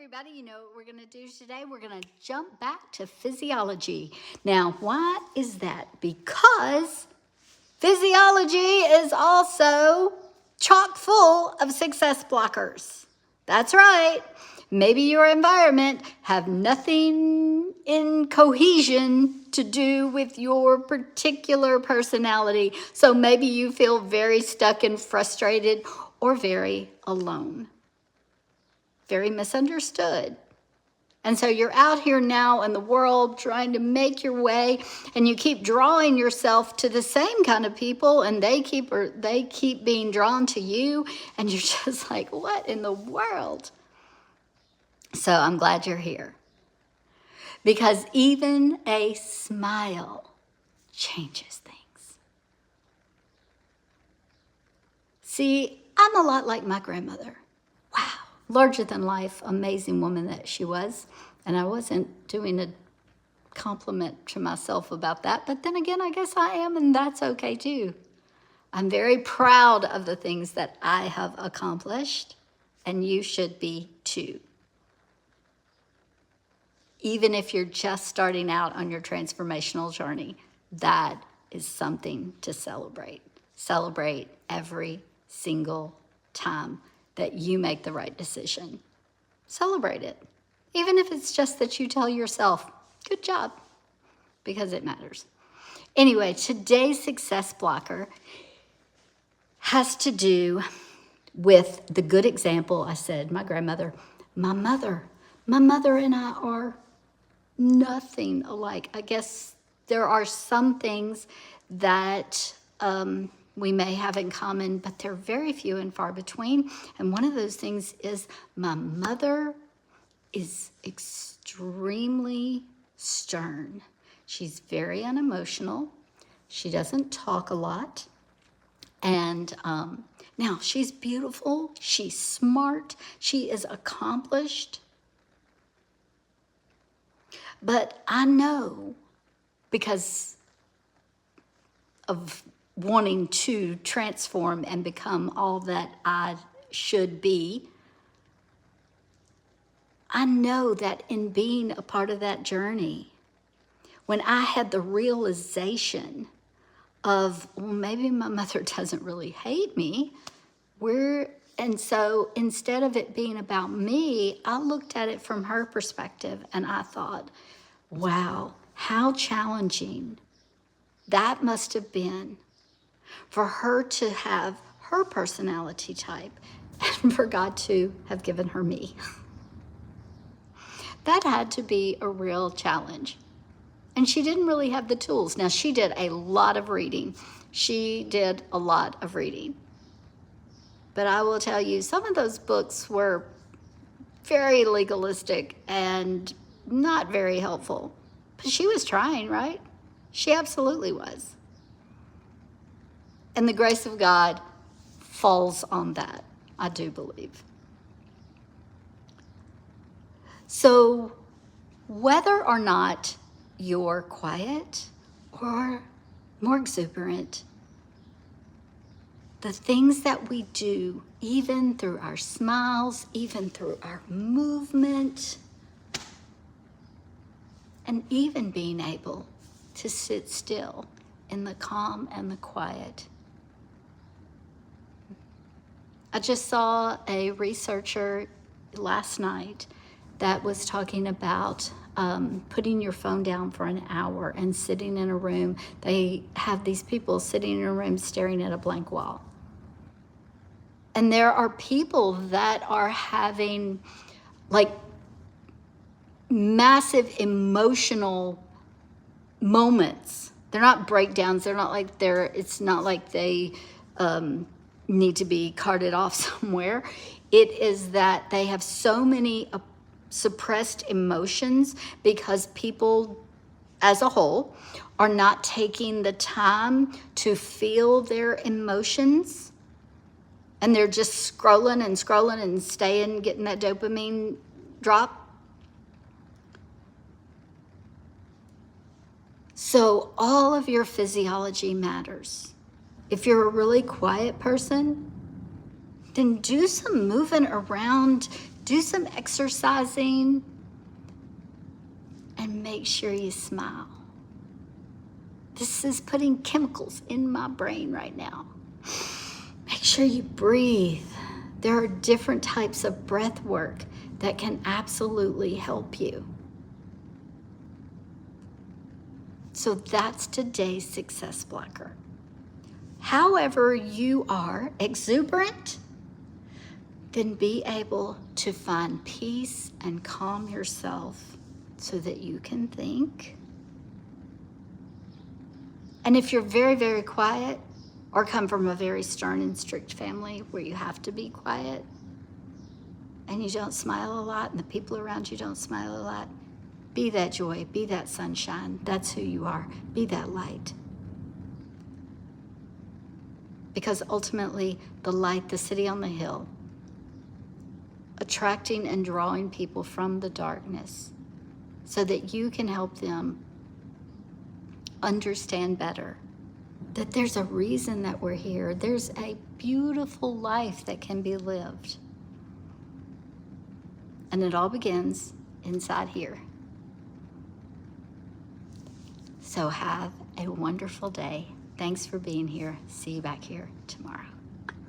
everybody, you know what we're going to do today? We're going to jump back to physiology. Now, why is that? Because physiology is also chock full of success blockers. That's right. Maybe your environment have nothing in cohesion to do with your particular personality. So maybe you feel very stuck and frustrated or very alone. Very misunderstood. And so you're out here now in the world trying to make your way, and you keep drawing yourself to the same kind of people, and they keep being drawn to you, and you're just like, what in the world? So I'm glad you're here. Because even a smile changes things. See, I'm a lot like my grandmother. Wow. Larger than life, amazing woman that she was. And I wasn't doing a compliment to myself about that. But then again, I guess I am, and that's okay too. I'm very proud of the things that I have accomplished, and you should be too. Even if you're just starting out on your transformational journey, that is something to celebrate. Celebrate every single time that you make the right decision. Celebrate it. Even if it's just that you tell yourself, good job, because it matters. Anyway, today's success blocker has to do with the good example. I said, my grandmother, my mother and I are nothing alike. I guess there are some things that we may have in common, but they're very few and far between. And one of those things is my mother is extremely stern. She's very unemotional. She doesn't talk a lot. And now she's beautiful. She's smart. She is accomplished. But I know, because of wanting to transform and become all that I should be, I know that in being a part of that journey, when I had the realization of, well, maybe my mother doesn't really hate me, and so instead of it being about me, I looked at it from her perspective, and I thought, wow, how challenging that must have been for her to have her personality type and for God to have given her me. That had to be a real challenge. And she didn't really have the tools. Now, she did a lot of reading. But I will tell you, some of those books were very legalistic and not very helpful. But she was trying, right? She absolutely was. And the grace of God falls on that, I do believe. So whether or not you're quiet or more exuberant, the things that we do, even through our smiles, even through our movement, and even being able to sit still in the calm and the quiet. I just saw a researcher last night that was talking about putting your phone down for an hour and sitting in a room. They have these people sitting in a room staring at a blank wall. And there are people that are having like massive emotional moments. They're not breakdowns. It's not like they need to be carted off somewhere. It is that they have so many suppressed emotions because people as a whole are not taking the time to feel their emotions. And they're just scrolling and getting that dopamine drop. So all of your physiology matters. If you're a really quiet person, then do some moving around, Do some exercising and make sure you smile. This is putting chemicals in my brain right now. Make sure you breathe. There are different types of breath work that can absolutely help you. So that's today's success blocker. However you are exuberant, then be able to find peace and calm yourself so that you can think. And if you're very, very quiet or come from a very stern and strict family where you have to be quiet and you don't smile a lot and the people around you don't smile a lot, be that joy, be that sunshine. That's who you are. Be that light. Because ultimately, the light, the city on the hill, attracting and drawing people from the darkness so that you can help them understand better that there's a reason that we're here. There's a beautiful life that can be lived. And it all begins inside here. So have a wonderful day. Thanks for being here. See you back here tomorrow.